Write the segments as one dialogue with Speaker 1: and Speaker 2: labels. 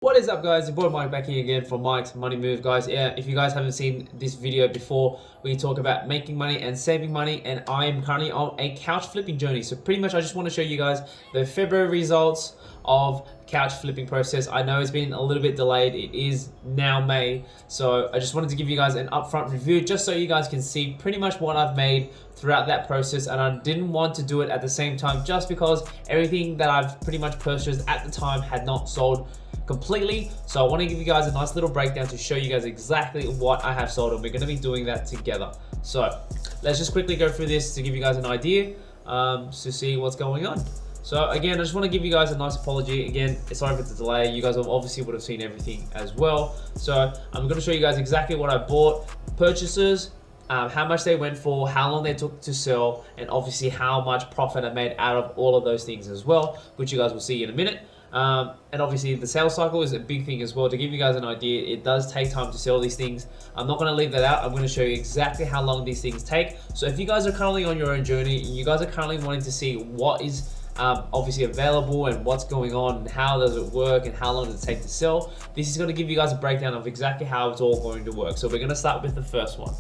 Speaker 1: What is up, guys? Your boy Mike back here again for Mike's Money Move, guys. Yeah, if you guys haven't seen this video before, we talk about making money and saving money, and I am currently on a couch flipping journey. So pretty much I just want to show you guys the February results of couch flipping process. I know it's been a little bit delayed. It is now May, so I just wanted to give you guys an upfront review just so you guys can see pretty much what I've made throughout that process, and I didn't want to do it at the same time just because everything that I've pretty much purchased at the time had not sold completely. So I want to give you guys a nice little breakdown to show you guys exactly what I have sold, and we're going to be doing that together. So let's just quickly go through this to give you guys an idea to see what's going on. So again, I just want to give you guys a nice apology. Again, sorry for the delay. You guys obviously would have seen everything as well. So I'm going to show you guys exactly what I bought, purchases, how much they went for, how long they took to sell, and obviously how much profit I made out of all of those things as well, which you guys will see in a minute. And obviously the sales cycle is a big thing as well. To give you guys an idea, it does take time to sell these things. I'm not going to leave that out. I'm going to show you exactly how long these things take. So if you guys are currently on your own journey, you guys are currently wanting to see what is obviously available and what's going on and how does it work and how long does it take to sell, this is going to give you guys a breakdown of exactly how it's all going to work. So we're going to start with the first one.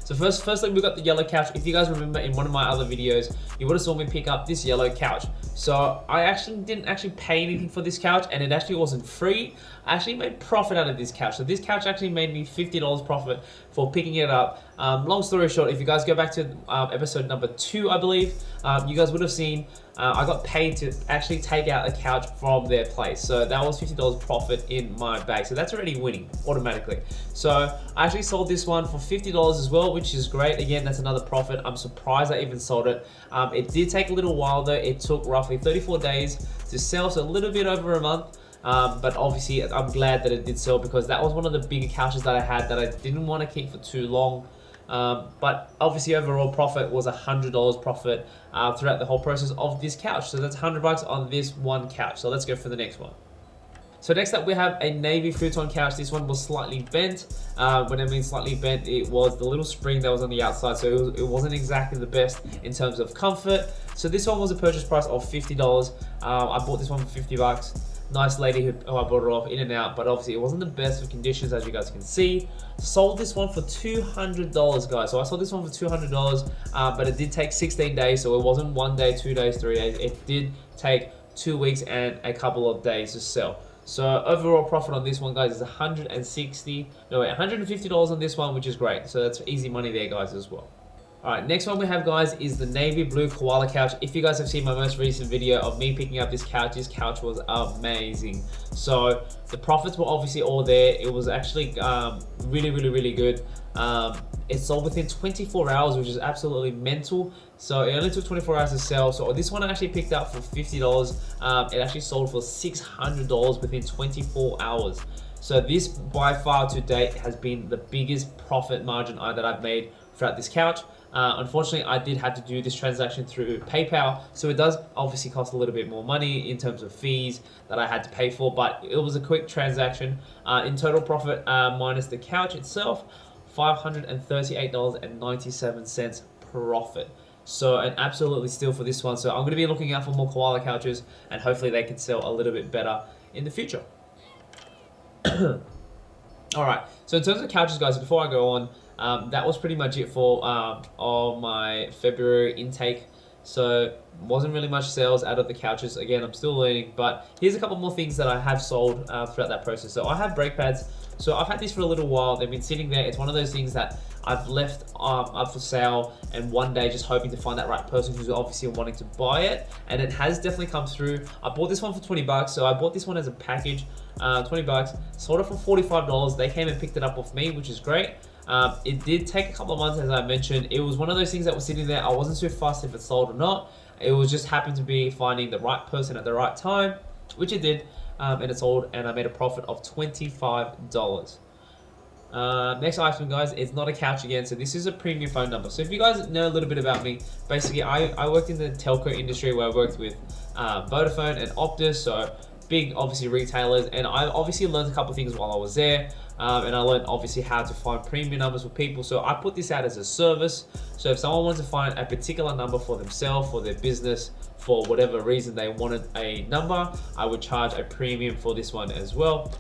Speaker 1: So firstly, we got the yellow couch. If you guys remember in one of my other videos, you would have saw me pick up this yellow couch. So I actually didn't pay anything for this couch, and it actually wasn't free. I actually made profit out of this couch. So this couch actually made me $50 profit for picking it up. Long story short, if you guys go back to episode number 2, I believe, you guys would have seen I got paid to actually take out a couch from their place. So that was $50 profit in my bag. So that's already winning automatically. So I actually sold this one for $50 as well, which is great. Again, that's another profit. I'm surprised I even sold it. It did take a little while though. It took roughly 34 days to sell, so a little bit over a month. But obviously I'm glad that it did sell because that was one of the bigger couches that I had that I didn't want to keep for too long. But obviously overall profit was $100 profit throughout the whole process of this couch. So that's $100 on this one couch. So let's go for the next one. So next up we have a navy futon couch. This one was slightly bent. When I mean slightly bent, it was the little spring that was on the outside, so it wasn't exactly the best in terms of comfort. So this one was a purchase price of $50. I bought this one for $50. Nice lady who I bought it off, in and out, but obviously it wasn't the best of conditions, as you guys can see. Sold this one for $200, guys. So I sold this one for $200, but it did take 16 days, so it wasn't 1 day, 2 days, 3 days. It did take 2 weeks and a couple of days to sell. So overall profit on this one, guys, is $150 on this one, which is great. So that's easy money there, guys, as well. All right, next one we have, guys, is the navy blue koala couch. If you guys have seen my most recent video of me picking up this couch was amazing. So the profits were obviously all there. It was actually really good. It sold within 24 hours, which is absolutely mental. So it only took 24 hours to sell. So this one I actually picked up for $50. It actually sold for $600 within 24 hours. So this by far to date has been the biggest profit margin that I've made throughout this couch. Unfortunately, I did have to do this transaction through PayPal, so it does obviously cost a little bit more money in terms of fees that I had to pay for, but it was a quick transaction. In total profit, minus the couch itself, $538.97 profit. So an absolutely steal for this one. So I'm going to be looking out for more koala couches, and hopefully they can sell a little bit better in the future. All right, so in terms of couches, guys, before I go on, that was pretty much it for all my February intake. So wasn't really much sales out of the couches. Again, I'm still learning, but here's a couple more things that I have sold throughout that process. So I have brake pads. So I've had these for a little while. They've been sitting there. It's one of those things that I've left up for sale, and one day just hoping to find that right person who's obviously wanting to buy it, and it has definitely come through. I bought this one for $20, so I bought this one as a package, $20, sold it for $45. They came and picked it up off me, which is great. It did take a couple of months, as I mentioned. It was one of those things that was sitting there. I wasn't too fussed if it sold or not. It was just happened to be finding the right person at the right time, which it did, and it sold, and I made a profit of $25. Next item, guys, it's not a couch again. So this is a premium phone number. So if you guys know a little bit about me, basically I worked in the telco industry where I worked with Vodafone and Optus. So big obviously retailers, and I obviously learned a couple of things while I was there. And I learned obviously how to find premium numbers for people. So I put this out as a service. So if someone wants to find a particular number for themselves, for their business, for whatever reason they wanted a number, I would charge a premium for this one as well.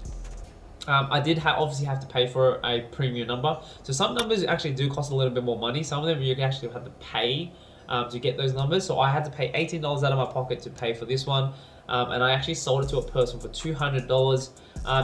Speaker 1: I did obviously have to pay for a premium number. So some numbers actually do cost a little bit more money. Some of them you actually have to pay to get those numbers. So I had to pay $18 out of my pocket to pay for this one. And I actually sold it to a person for $200.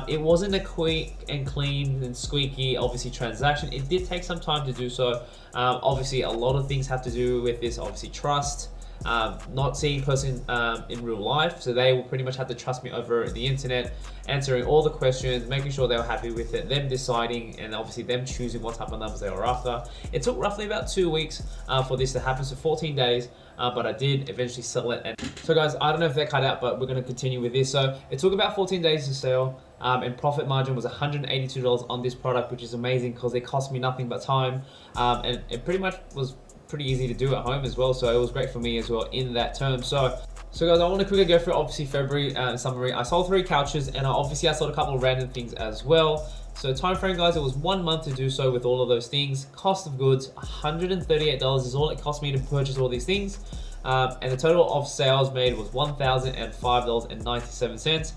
Speaker 1: It wasn't a quick and clean and squeaky, obviously, transaction. It did take some time to do so. Obviously, a lot of things have to do with this, obviously, trust. Not seeing person in real life, so they will pretty much have to trust me over the internet, answering all the questions, making sure they were happy with it, them deciding, and obviously them choosing what type of numbers they were after. It took roughly about 2 weeks for this to happen, so 14 days, but I did eventually sell it. And so guys, I don't know if that cut out, but we're going to continue with this. So it took about 14 days to sell, and profit margin was $182 on this product, which is amazing because it cost me nothing but time, and it pretty much was pretty easy to do at home as well, so it was great for me as well in that term. So guys, I want to quickly go through obviously February summary. I sold 3 couches, and I sold a couple of random things as well. So time frame, guys, it was 1 month to do so with all of those things. Cost of goods, $138 is all it cost me to purchase all these things, and the total of sales made was $1,005.97.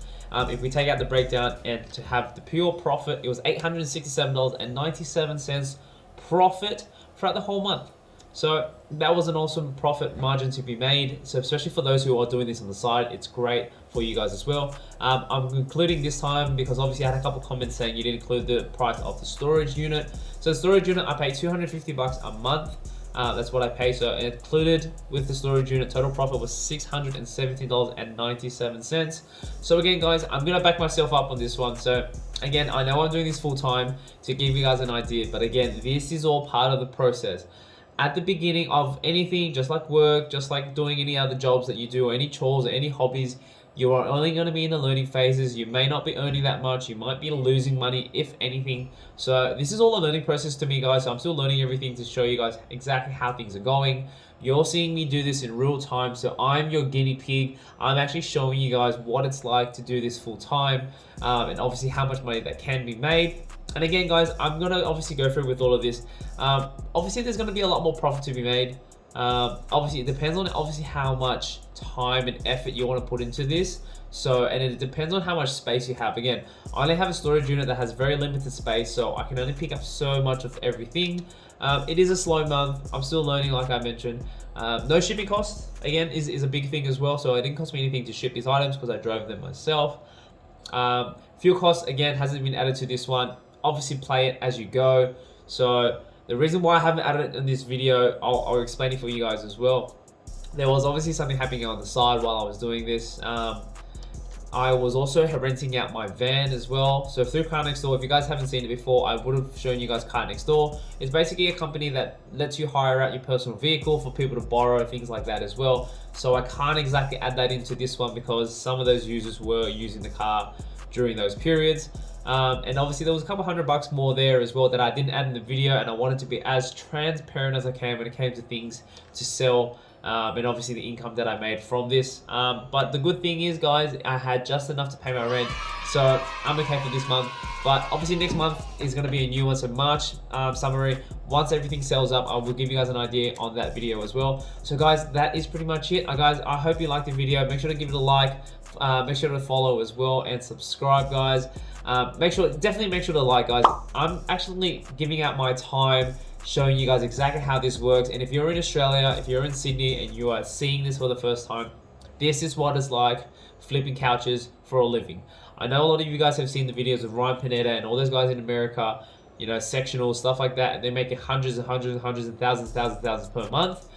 Speaker 1: If we take out the breakdown and to have the pure profit, it was $867.97 profit throughout the whole month. So that was an awesome profit margin to be made. So especially for those who are doing this on the side, it's great for you guys as well. I'm including this time because obviously I had a couple comments saying you didn't include the price of the storage unit. So the storage unit, I pay $250 a month. That's what I pay. So included with the storage unit, total profit was $617.97. So again, guys, I'm gonna back myself up on this one. So again, I know I'm doing this full time to give you guys an idea, but again, this is all part of the process. At the beginning of anything, just like work, just like doing any other jobs that you do, or any chores or any hobbies, you are only going to be in the learning phases. You may not be earning that much. You might be losing money, if anything. So this is all a learning process to me, guys. So I'm still learning everything to show you guys exactly how things are going. You're seeing me do this in real time, so I'm your guinea pig. I'm actually showing you guys what it's like to do this full time, and obviously how much money that can be made. And again, guys, I'm gonna obviously go through with all of this. Obviously, there's gonna be a lot more profit to be made. Obviously, it depends on how much time and effort you want to put into this. So, and it depends on how much space you have. Again, I only have a storage unit that has very limited space, so I can only pick up so much of everything. It is a slow month. I'm still learning, like I mentioned. No shipping costs, again, is a big thing as well. So it didn't cost me anything to ship these items because I drove them myself. Fuel costs, again, hasn't been added to this one. Obviously, play it as you go. So the reason why I haven't added it in this video, I'll explain it for you guys as well. There was obviously something happening on the side while I was doing this. I was also renting out my van as well. So through Car Next Door, if you guys haven't seen it before, I would have shown you guys Car Next Door. It's basically a company that lets you hire out your personal vehicle for people to borrow, things like that as well. So I can't exactly add that into this one because some of those users were using the car during those periods. And obviously there was a couple $100 more there as well that I didn't add in the video, and I wanted to be as transparent as I can when it came to things to sell. And obviously the income that I made from this. But the good thing is, guys, I had just enough to pay my rent, so I'm okay for this month. But obviously next month is going to be a new one, so March summary. Once everything sells up, I will give you guys an idea on that video as well. So guys, that is pretty much it. Guys, I hope you liked the video. Make sure to give it a like. Make sure to follow as well and subscribe, guys. Definitely make sure to like, guys. I'm actually giving out my time, showing you guys exactly how this works. And if you're in Australia, if you're in Sydney and you are seeing this for the first time, this is what it's like flipping couches for a living. I know a lot of you guys have seen the videos of Ryan Pineda and all those guys in America, you know, sectional stuff like that. They're making hundreds and thousands per month.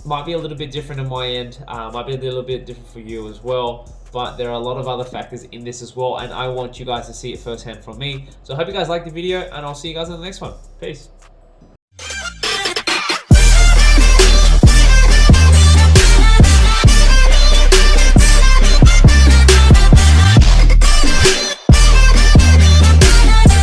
Speaker 1: Might be a little bit different on my end, might be a little bit different for you as well, but there are a lot of other factors in this as well, and I want you guys to see it firsthand from me. So I hope you guys liked the video, and I'll see you guys in the next one. Peace.